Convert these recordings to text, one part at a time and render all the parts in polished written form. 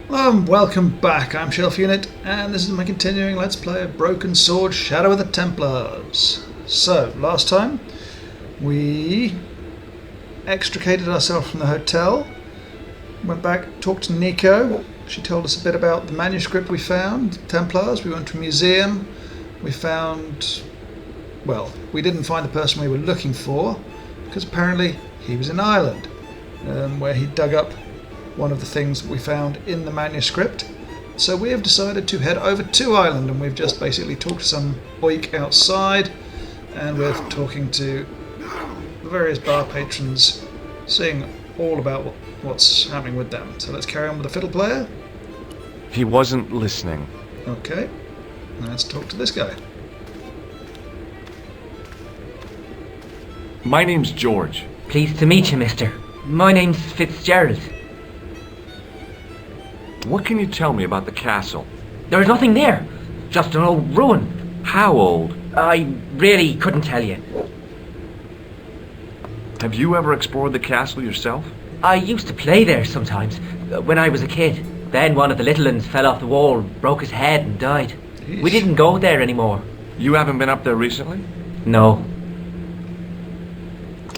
Welcome back, I'm Shelf Unit, and this is my continuing Let's Play of Broken Sword Shadow of the Templars. So, last time we extricated ourselves from the hotel, went back, talked to Nico. She told us a bit about the manuscript we found, Templars. We went to a museum, we found, well, we didn't find the person we were looking for, because apparently he was in Ireland, where he dug up one of the things that we found in the manuscript. So we have decided to head over to Ireland, and we've just basically talked to some oik outside, and we're talking to the various bar patrons, seeing all about what's happening with them. So let's carry on with the fiddle player. He wasn't listening. Okay, let's talk to this guy. My name's George. Pleased to meet you, mister. My name's Fitzgerald. What can you tell me about the castle? There's nothing there. Just an old ruin. How old? I really couldn't tell you. Have you ever explored the castle yourself? I used to play there sometimes, when I was a kid. Then one of the little uns fell off the wall, broke his head and died. Jeez. We didn't go there anymore. You haven't been up there recently? No.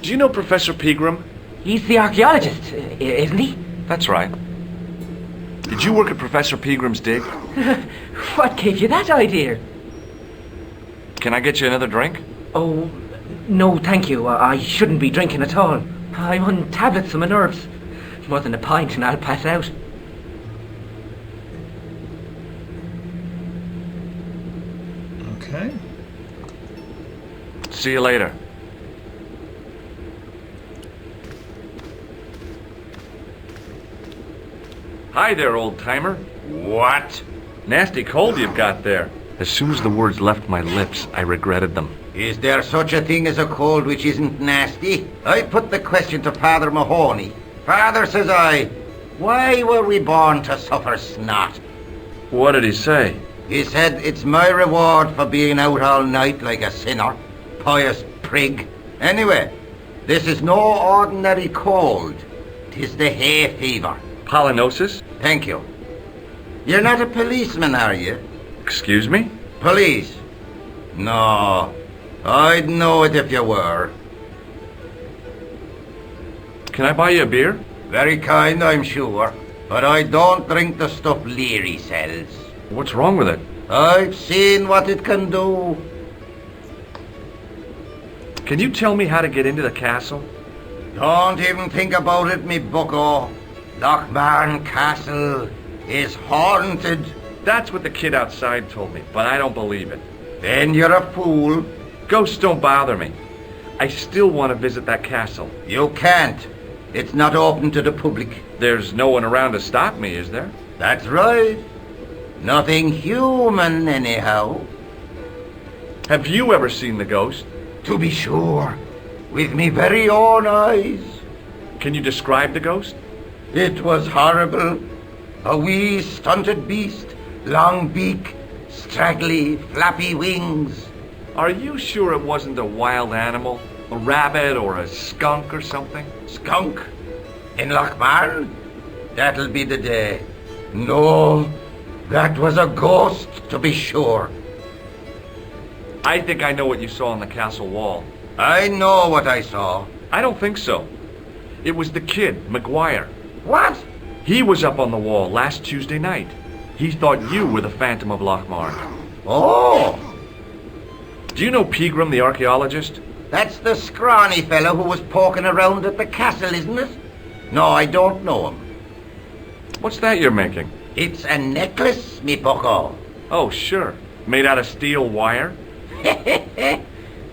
Do you know Professor Pegram? He's the archaeologist, isn't he? That's right. Did you work at Professor Pegram's dig? What gave you that idea? Can I get you another drink? Oh, no thank you. I shouldn't be drinking at all. I'm on tablets for my nerves. More than a pint and I'll pass out. Okay. See you later. Hi there, old-timer. What? Nasty cold you've got there. As soon as the words left my lips, I regretted them. Is there such a thing as a cold which isn't nasty? I put the question to Father Mahoney. Father, says I, why were we born to suffer snot? What did he say? He said it's my reward for being out all night like a sinner. Pious prig. Anyway, this is no ordinary cold. 'Tis the hay fever. Pollinosis? Thank you. You're not a policeman, are you? Excuse me? Police? No. I'd know it if you were. Can I buy you a beer? Very kind, I'm sure. But I don't drink the stuff Leary sells. What's wrong with it? I've seen what it can do. Can you tell me how to get into the castle? Don't even think about it, me bucko. Lochmarn Castle is haunted. That's what the kid outside told me, but I don't believe it. Then you're a fool. Ghosts don't bother me. I still want to visit that castle. You can't. It's not open to the public. There's no one around to stop me, is there? That's right. Nothing human, anyhow. Have you ever seen the ghost? To be sure. With me very own eyes. Can you describe the ghost? It was horrible. A wee stunted beast, long beak, straggly, flappy wings. Are you sure it wasn't a wild animal? A rabbit or a skunk or something? Skunk? In Lochmarn? That'll be the day. No, that was a ghost, to be sure. I think I know what you saw on the castle wall. I know what I saw. I don't think so. It was the kid, McGuire. What? He was up on the wall last Tuesday night. He thought you were the Phantom of Lochmarn. Oh, Do you know Pegram, the archaeologist? that's the scrawny fellow who was poking around at the castle, isn't it? No, I don't know him. What's that you're making? It's a necklace, me bucko. Oh, sure. Made out of steel wire?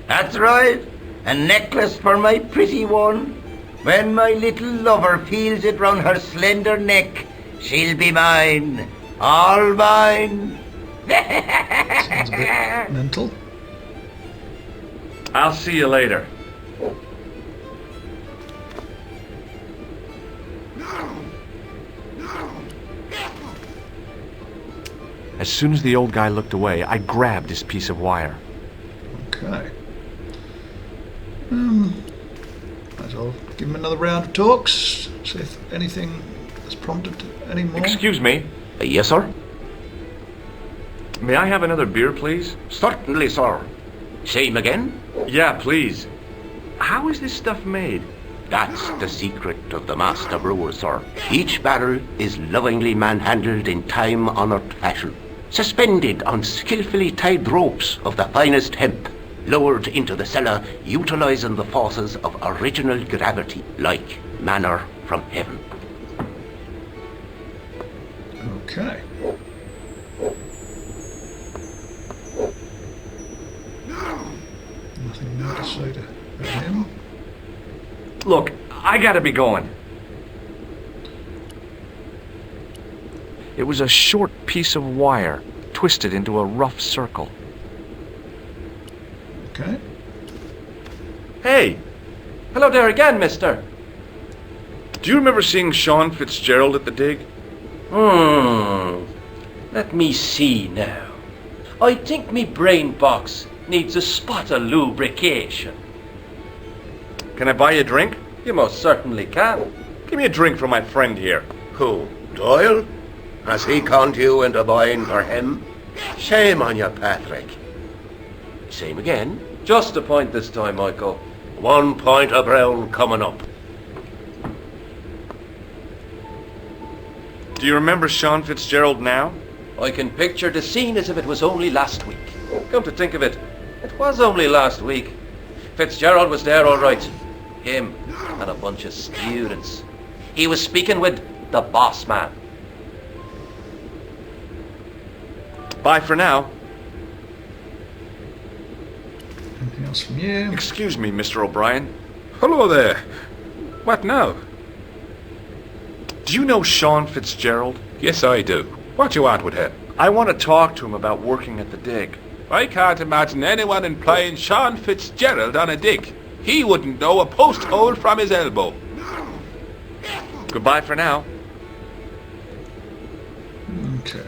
That's right. A necklace for my pretty one. When my little lover feels it round her slender neck, she'll be mine. All mine. Sounds a bit mental. I'll see you later. As soon as the old guy looked away, I grabbed his piece of wire. Okay. Might as well give him another round of talks, see if anything has prompted any more. Excuse me. Yes, sir? May I have another beer, please? Certainly, sir. Same again? Yeah, please. How is this stuff made? That's the secret of the master brewer, sir. Each barrel is lovingly manhandled in time-honored fashion, suspended on skillfully tied ropes of the finest hemp, lowered into the cellar utilizing the forces of original gravity, like manna from heaven. Okay. Nothing more to say to him. Look, I gotta be going. It was a short piece of wire, twisted into a rough circle. Okay. Hey! Hello there again, mister. Do you remember seeing Sean Fitzgerald at the dig? Let me see now. I think me brain box needs a spot of lubrication. Can I buy you a drink? You most certainly can. Give me a drink for my friend here. Who, Doyle? Has he conned you into buying for him? Shame on you, Patrick. Same again? Just a point this time, Michael. 1 point of brown coming up. Do you remember Sean Fitzgerald now? I can picture the scene as if it was only last week. Come to think of it, it was only last week. Fitzgerald was there all right. Him and a bunch of students. He was speaking with the boss man. Bye for now. Anything else from you? Excuse me, Mr. O'Brien. Hello there. What now? Do you know Sean Fitzgerald? Yes, I do. What you want with him? I want to talk to him about working at the dig. I can't imagine anyone employing Sean Fitzgerald on a dig. He wouldn't know a post hole from his elbow. Goodbye for now. Okay.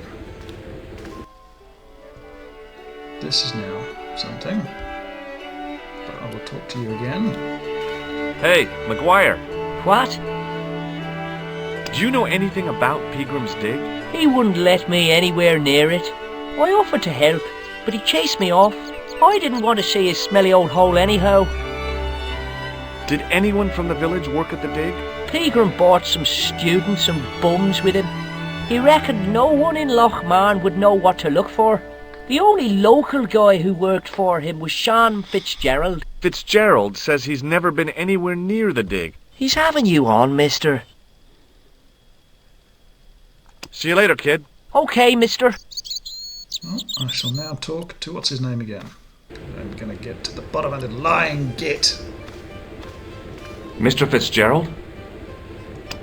This is now something. But I will talk to you again. Hey, McGuire. What? Do you know anything about Peagram's dig? He wouldn't let me anywhere near it. I offered to help, but he chased me off. I didn't want to see his smelly old hole anyhow. Did anyone from the village work at the dig? Pegram bought some students and bums with him. He reckoned no one in Lochmarn would know what to look for. The only local guy who worked for him was Sean Fitzgerald. Fitzgerald says he's never been anywhere near the dig. He's having you on, mister. See you later, kid. Okay, mister. Well, I shall now talk to what's his name again. I'm going to get to the bottom of the lying git. Mr. Fitzgerald?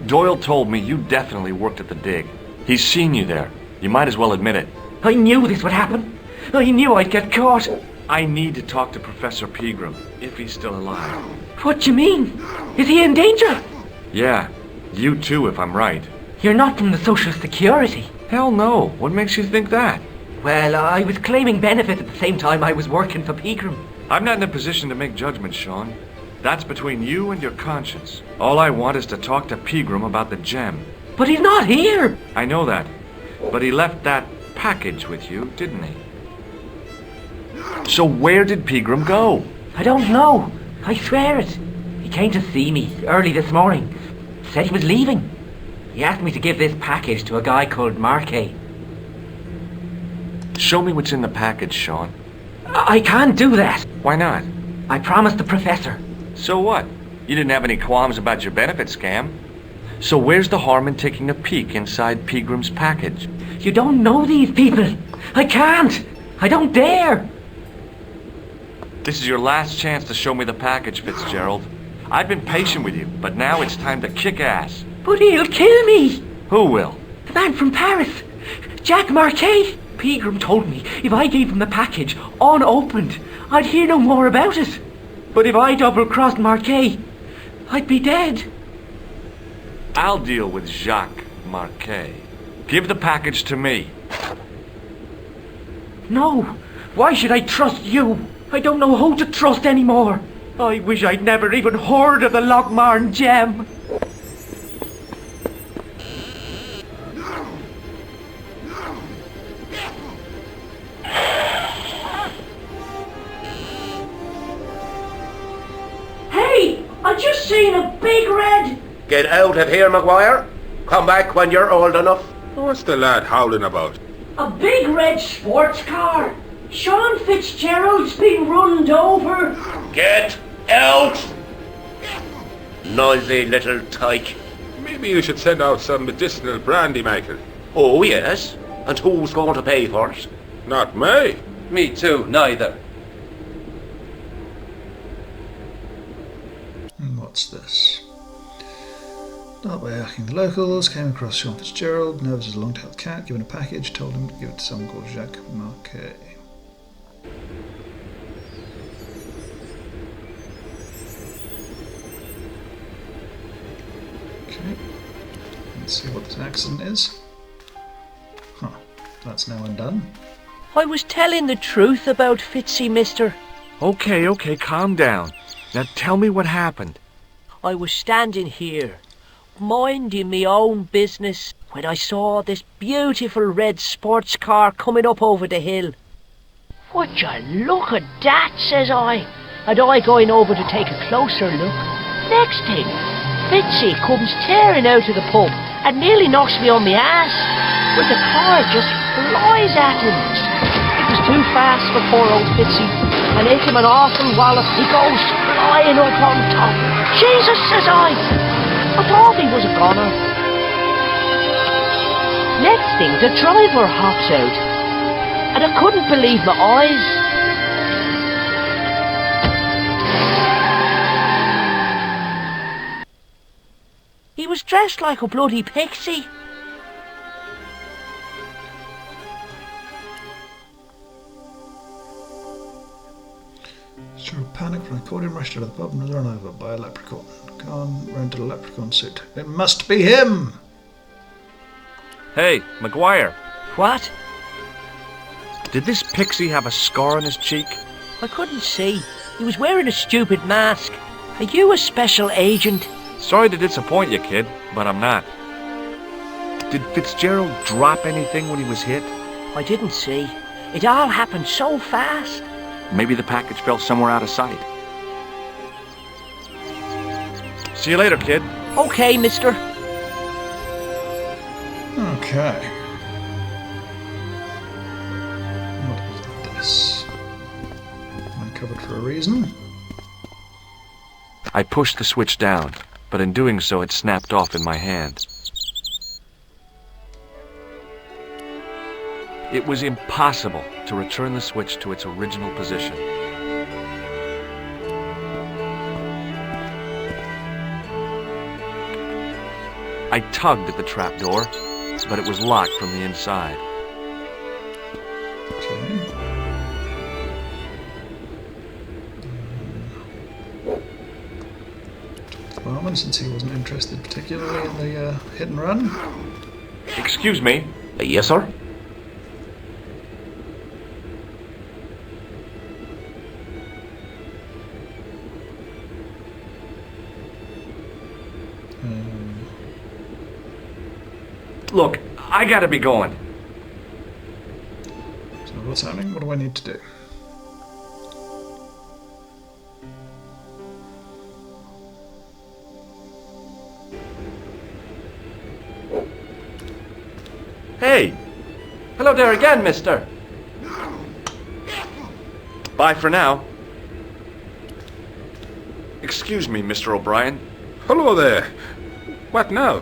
Doyle told me you definitely worked at the dig. He's seen you there. You might as well admit it. I knew this would happen. I knew I'd get caught. I need to talk to Professor Pegram, if he's still alive. What do you mean? Is he in danger? Yeah, you too, if I'm right. You're not from the Social Security. Hell no. What makes you think that? Well, I was claiming benefits at the same time I was working for Pegram. I'm not in a position to make judgments, Sean. That's between you and your conscience. All I want is to talk to Pegram about the gem. But he's not here. I know that. But he left that package with you, didn't he? So where did Pegram go? I don't know. I swear it. He came to see me early this morning. Said he was leaving. He asked me to give this package to a guy called Marquet. Show me what's in the package, Sean. I can't do that. Why not? I promised the professor. So what? You didn't have any qualms about your benefit scam. So where's the harm in taking a peek inside Pegram's package? You don't know these people. I can't. I don't dare. This is your last chance to show me the package, Fitzgerald. I've been patient with you, but now it's time to kick ass. But he'll kill me. Who will? The man from Paris. Jack Marquet. Pegram told me if I gave him the package unopened, I'd hear no more about it. But if I double-crossed Marquet, I'd be dead. I'll deal with Jacques Marquet. Give the package to me. No. Why should I trust you? I don't know who to trust anymore. I wish I'd never even heard of the Lochmarn gem. just seen a big red... Get out of here, Maguire. Come back when you're old enough. What's the lad howling about? A big red sports car. Sean Fitzgerald's been runned over. Get out! Noisy little tyke. Maybe you should send out some medicinal brandy, Michael. Oh, yes. And who's going to pay for it? Not me. Me too, neither. And what's this? Start by asking the locals, came across Sean Fitzgerald, nervous as a long-tailed cat, given a package, told him to give it to someone called Jacques Marquet. Okay, let's see what this accident is. Huh, that's now undone. I was telling the truth about Fitzy, mister. Okay, calm down. Now tell me what happened. I was standing here, minding me own business, when I saw this beautiful red sports car coming up over the hill. Would you look at that, says I, and I going over to take a closer look. Next thing, Fitzy comes tearing out of the pub and nearly knocks me on my ass, but the car just flies at him. It was too fast for poor old Fitzy, and hit him an awful wallop. He goes flying up on top. Jesus, says I thought he was a goner. Next thing, the driver hops out, and I couldn't believe my eyes. He was dressed like a bloody pixie. Sure, panicked when I caught him, rushed out of the pub and was run over by a leprechaun. Gone, rented a leprechaun suit. It must be him! Hey, Maguire, What? did this pixie have a scar on his cheek? I couldn't see. He was wearing a stupid mask. Are you a special agent? Sorry to disappoint you, kid, but I'm not. Did Fitzgerald drop anything when he was hit? I didn't see. It all happened so fast. Maybe the package fell somewhere out of sight. See you later, kid. Okay, mister. Okay. What is this? Uncovered for a reason. I pushed the switch down, but in doing so it snapped off in my hand. It was impossible to return the switch to its original position. I tugged at the trapdoor, but it was locked from the inside. Okay. Took the barman since he wasn't interested particularly in the hit and run. Excuse me. Yes, sir? Look, I gotta be going. So what's happening? What do I need to do? Hey! Hello there again, mister. Bye for now. Excuse me, Mr. O'Brien. Hello there. What now?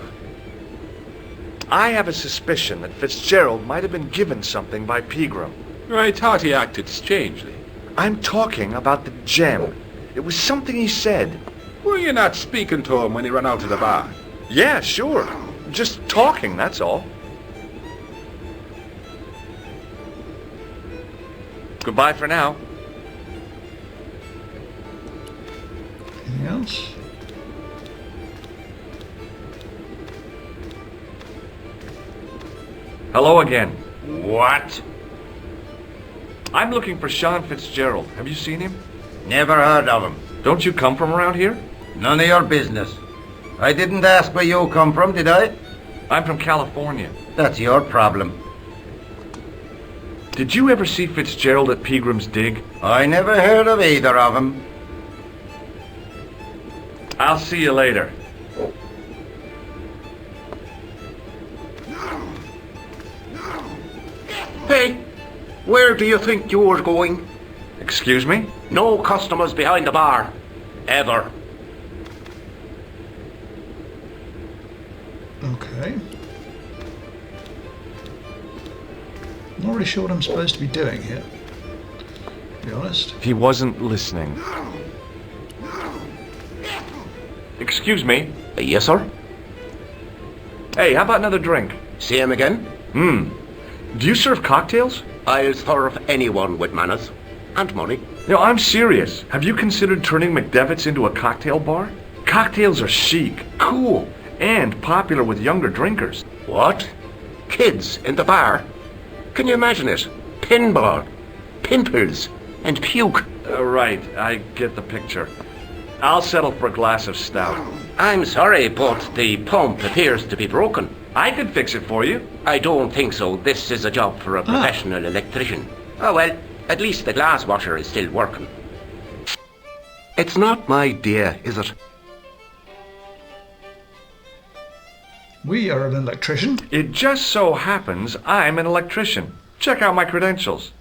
I have a suspicion that Fitzgerald might have been given something by Pegram. I thought he acted strangely. I'm talking about the gem. It was something he said. Were you not speaking to him when he ran out of the bar? Yeah, sure. Just talking, that's all. Goodbye for now. Anything else? Hello again. What? I'm looking for Sean Fitzgerald. Have you seen him? Never heard of him. Don't you come from around here? None of your business. I didn't ask where you come from, did I? I'm from California. That's your problem. Did you ever see Fitzgerald at Pegram's dig? I never heard of either of them. I'll see you later. Hey, where do you think you're going? Excuse me? No customers behind the bar. Ever. Okay. Not really sure what I'm supposed to be doing here, to be honest. He wasn't listening. Excuse me? Yes, sir? Hey, how about another drink? See him again? Do you serve cocktails? I'll serve anyone with manners. And money. No, I'm serious. Have you considered turning McDevitt's into a cocktail bar? Cocktails are chic, cool, and popular with younger drinkers. What? Kids in the bar? Can you imagine it? Pinball, pimples, and puke. Right, I get the picture. I'll settle for a glass of stout. I'm sorry, but the pump appears to be broken. I could fix it for you. I don't think so. This is a job for a professional electrician. Oh well, at least the glass washer is still working. It's not my idea, is it? We are an electrician. It just so happens I'm an electrician. Check out my credentials.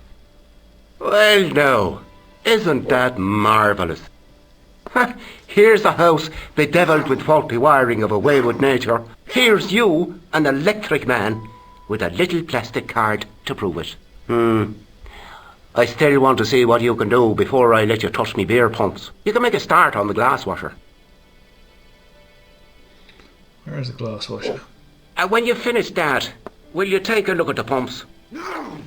Well, no. Isn't that marvellous? Here's a house bedevilled with faulty wiring of a wayward nature. Here's you, an electric man, with a little plastic card to prove it. I still want to see what you can do before I let you touch me beer pumps. You can make a start on the glass washer. Where is the glass washer? When you finish that, will you take a look at the pumps? I'm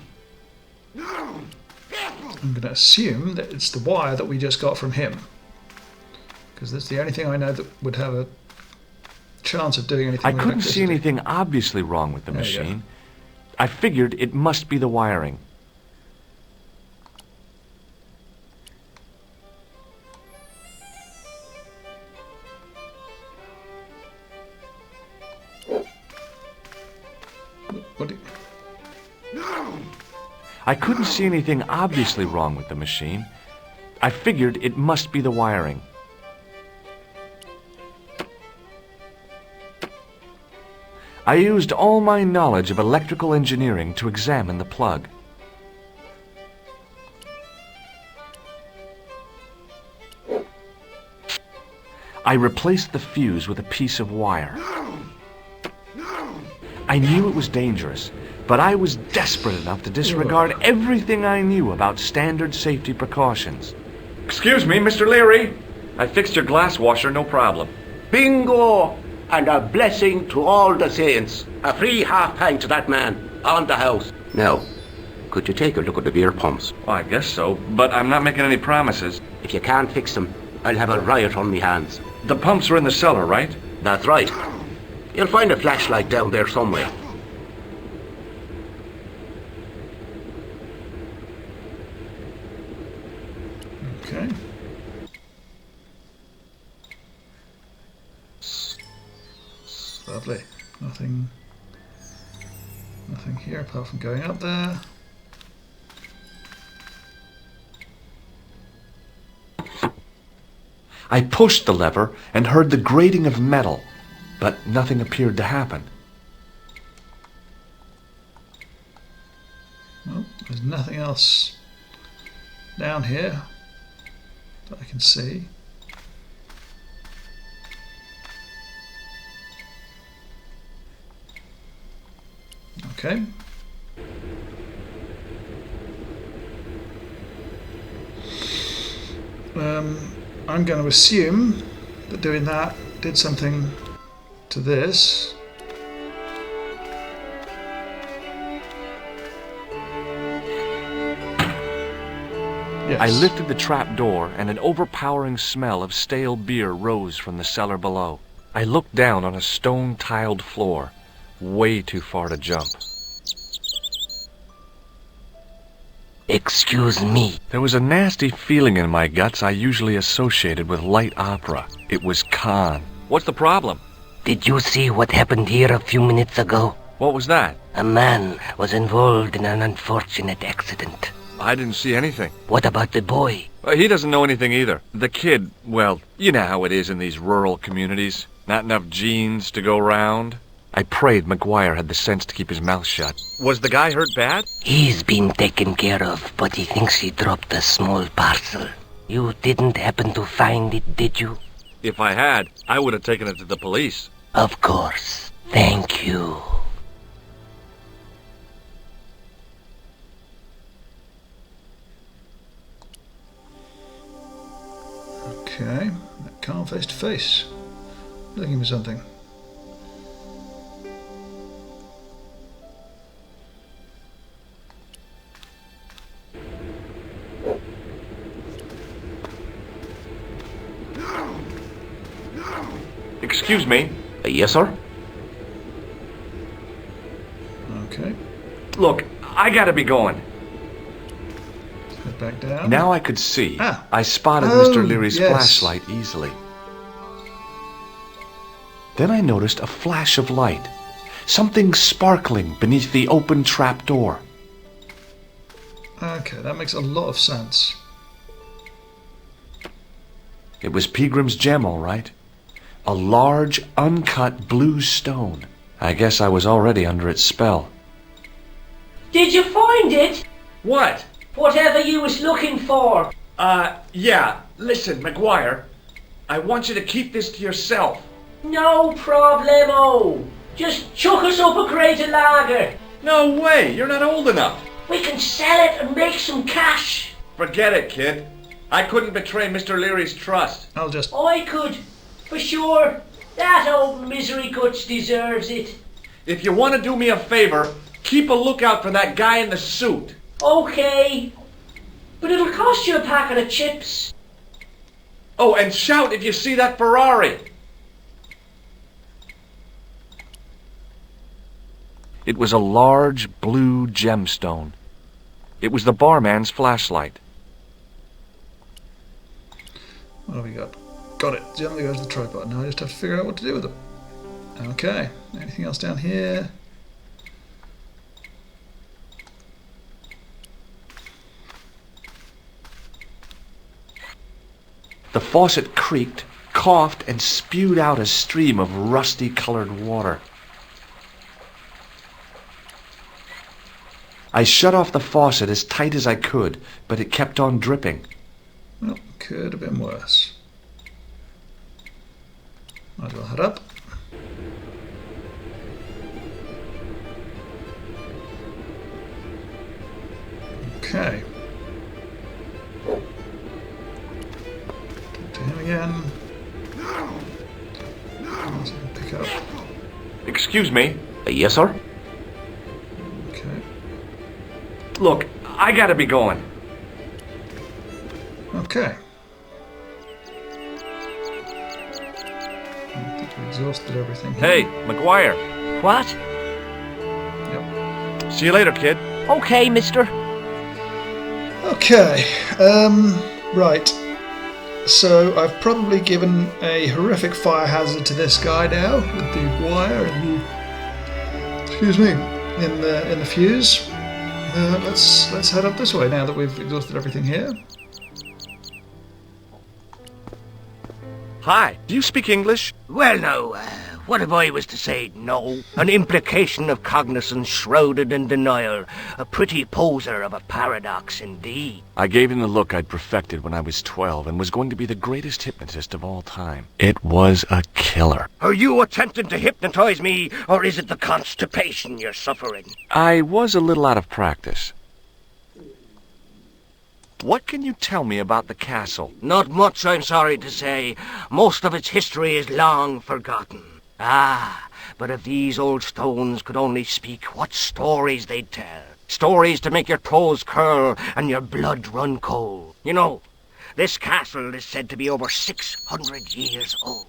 going to assume that it's the wire that we just got from him. Because that's the only thing I know that would have a chance of doing anything I with couldn't see electricity. anything obviously wrong with the There you go. machine. I figured it must be the wiring. What do I couldn't see anything obviously wrong with the machine. I figured it must be the wiring. I used all my knowledge of electrical engineering to examine the plug. I replaced the fuse with a piece of wire. I knew it was dangerous, but I was desperate enough to disregard everything I knew about standard safety precautions. Excuse me, Mr. Leary. I fixed your glass washer, no problem. Bingo! And a blessing to all the saints. A free half pint to that man, on the house. Now, could you take a look at the beer pumps? Well, I guess so, but I'm not making any promises. If you can't fix them, I'll have a riot on me hands. The pumps are in the cellar, right? That's right. You'll find a flashlight down there somewhere. Okay. Lovely. Nothing here apart from going up there. I pushed the lever and heard the grating of metal, but nothing appeared to happen. Well, there's nothing else down here that I can see. Okay. I'm going to assume that doing that did something to this. Yes. I lifted the trap door, and an overpowering smell of stale beer rose from the cellar below. I looked down on a stone-tiled floor, way too far to jump. Excuse me. There was a nasty feeling in my guts I usually associated with light opera. It was Khan. What's the problem? Did you see what happened here a few minutes ago? What was that? A man was involved in an unfortunate accident. I didn't see anything. What about the boy? He doesn't know anything either. The kid, well, you know how it is in these rural communities. Not enough genes to go round. I prayed McGuire had the sense to keep his mouth shut. Was the guy hurt bad? He's been taken care of, but he thinks he dropped a small parcel. You didn't happen to find it, did you? If I had, I would have taken it to the police. Of course. Thank you. Okay, calm face to face. Looking for something. Excuse me. Yes, sir? Okay, Look, I gotta be going. let's head back down. Now I could see. Ah. I spotted Oh, Mr. Leary's yes. flashlight easily. Then I noticed a flash of light. Something sparkling beneath the open trap door. Okay, that makes a lot of sense. It was Peagram's gem, all right. A large, uncut blue stone. I guess I was already under its spell. Did you find it? What? Whatever you was looking for. Yeah. Listen, McGuire. I want you to keep this to yourself. No problemo. Just chuck us up a crate of lager. No way, you're not old enough. We can sell it and make some cash. Forget it, kid. I couldn't betray Mr. Leary's trust. I'll just... I could, for sure. That old misery guts deserves it. If you want to do me a favor, keep a lookout for that guy in the suit. Okay. But it'll cost you a packet of chips. Oh, and shout if you see that Ferrari. It was a large blue gemstone. It was the barman's flashlight. What have we got? Got it. Gently goes the tripod. Now I just have to figure out what to do with it. Okay. Anything else down here? The faucet creaked, coughed, and spewed out a stream of rusty-colored water. I shut off the faucet as tight as I could, but it kept on dripping. Well, could have been worse. Might as well head up. Okay. Talk to him again. So I can pick up. Excuse me. Yes, sir? Okay. Look, I gotta be going. Okay. I think we exhausted everything here. Hey, McGuire. What? Yep. See you later, kid. Okay, mister. Okay. Right. So I've probably given a horrific fire hazard to this guy now with the wire and the, excuse me, in the fuse. Let's head up this way now that we've exhausted everything here. Hi. Do you speak English? Well, now, what if I was to say no? An implication of cognizance shrouded in denial. A pretty poser of a paradox indeed. I gave him the look I'd perfected when I was 12 and was going to be the greatest hypnotist of all time. It was a killer. Are you attempting to hypnotize me, or is it the constipation you're suffering? I was a little out of practice. What can you tell me about the castle? Not much, I'm sorry to say. Most of its history is long forgotten. Ah, but if these old stones could only speak, what stories they'd tell. Stories to make your toes curl and your blood run cold. You know, this castle is said to be over 600 years old.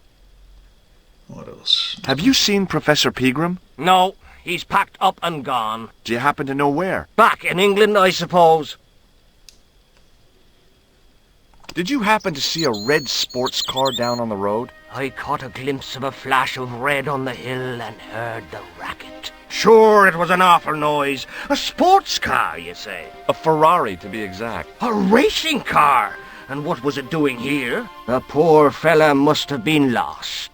What else? Have you seen Professor Pegram? No, he's packed up and gone. Do you happen to know where? Back in England, I suppose. Did you happen to see a red sports car down on the road? I caught a glimpse of a flash of red on the hill and heard the racket. Sure, it was an awful noise. A sports car, you say? A Ferrari, to be exact. A racing car? And what was it doing here? The poor fella must have been lost.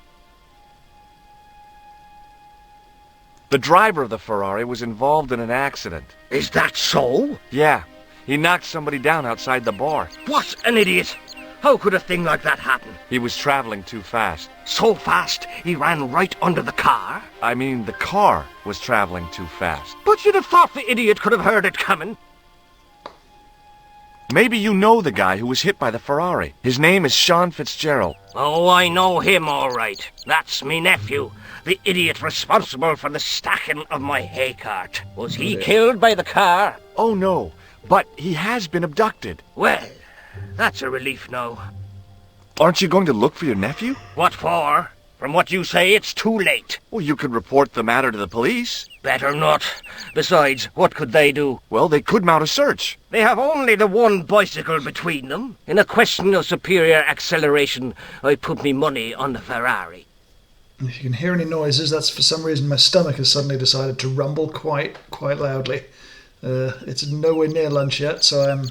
The driver of the Ferrari was involved in an accident. Is that so? Yeah, he knocked somebody down outside the bar. What an idiot! How could a thing like that happen? He was traveling too fast. So fast, he ran right under the car? I mean, the car was traveling too fast. But you'd have thought the idiot could have heard it coming. Maybe you know the guy who was hit by the Ferrari. His name is Sean Fitzgerald. Oh, I know him all right. That's me nephew, the idiot responsible for the stacking of my hay cart. Was he killed by the car? Oh, no, but he has been abducted. Well, that's a relief now. Aren't you going to look for your nephew? What for? From what you say, it's too late. Well, you could report the matter to the police. Better not. Besides, what could they do? Well, they could mount a search. They have only the one bicycle between them. In a question of superior acceleration, I put me money on the Ferrari. If you can hear any noises, that's for some reason my stomach has suddenly decided to rumble quite loudly. It's nowhere near lunch yet, so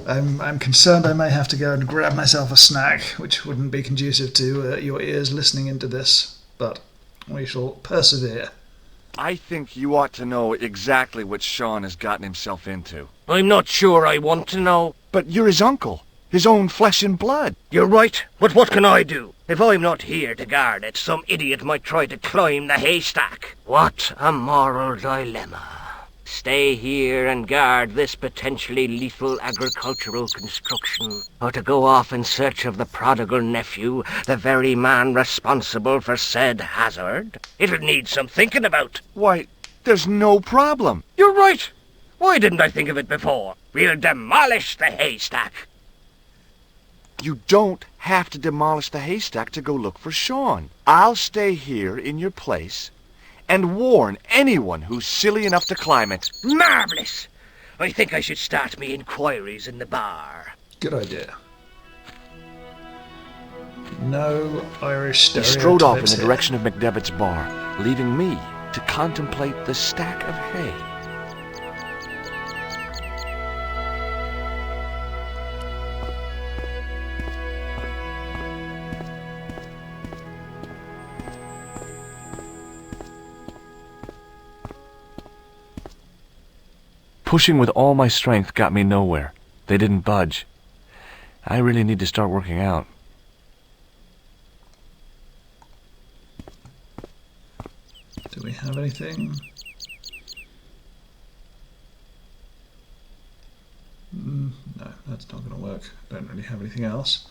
I'm concerned I may have to go and grab myself a snack, which wouldn't be conducive to your ears listening into this, but we shall persevere. I think you ought to know exactly what Sean has gotten himself into. I'm not sure I want to know. But you're his uncle, his own flesh and blood. You're right, but what can I do? If I'm not here to guard it, some idiot might try to climb the haystack. What a moral dilemma. Stay here and guard this potentially lethal agricultural construction, or to go off in search of the prodigal nephew, the very man responsible for said hazard? It'll need some thinking about. Why, there's no problem. You're right. Why didn't I think of it before? We'll demolish the haystack. You don't have to demolish the haystack to go look for Sean. I'll stay here in your place and warn anyone who's silly enough to climb it. Marvellous! I think I should start me inquiries in the bar. Good idea. No Irish He stereotypes strode off in the here. direction of McDevitt's bar, leaving me to contemplate the stack of hay. Pushing with all my strength got me nowhere. They didn't budge. I really need to start working out. Do we have anything? No, that's not going to work. Don't really have anything else.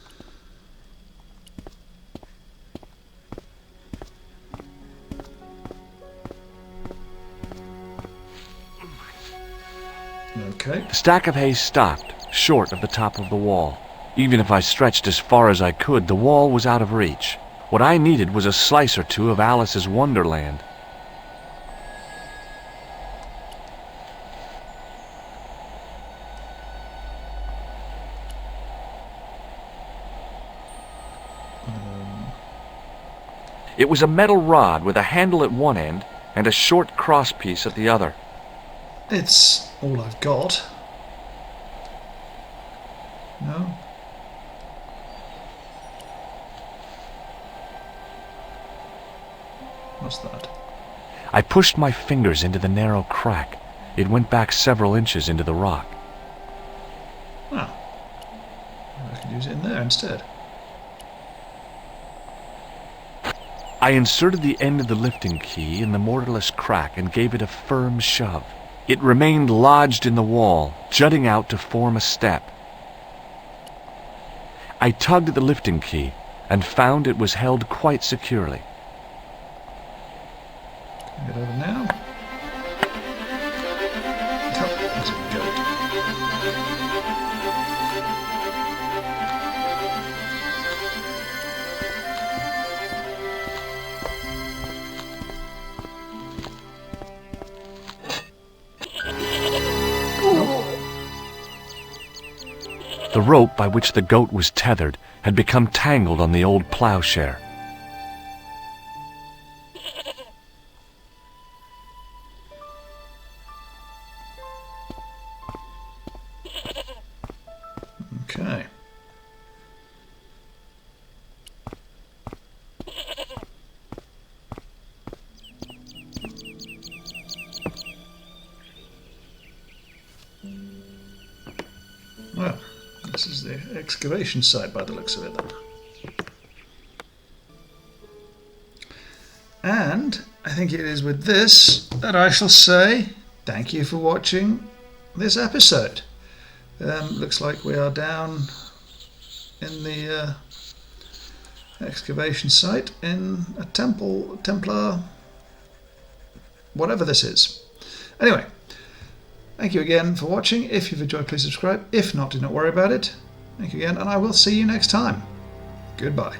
Okay. The stack of hay stopped, short of the top of the wall. Even if I stretched as far as I could, the wall was out of reach. What I needed was a slice or two of Alice's Wonderland. It was a metal rod with a handle at one end and a short crosspiece at the other. It's all I've got. No? What's that? I pushed my fingers into the narrow crack. It went back several inches into the rock. Oh. I can use it in there instead. I inserted the end of the lifting key in the mortarless crack and gave it a firm shove. It remained lodged in the wall, jutting out to form a step. I tugged at the lifting key and found it was held quite securely. Can I get over now? Oh, there's a goat. The rope by which the goat was tethered had become tangled on the old plowshare. this is the excavation site by the looks of it then. And I think it is with this that I shall say thank you for watching this episode. Looks like we are down in the excavation site in a Templar, whatever this is. Anyway, thank you again for watching. If you've enjoyed, please subscribe. If not, do not worry about it. Thank you again, and I will see you next time. Goodbye.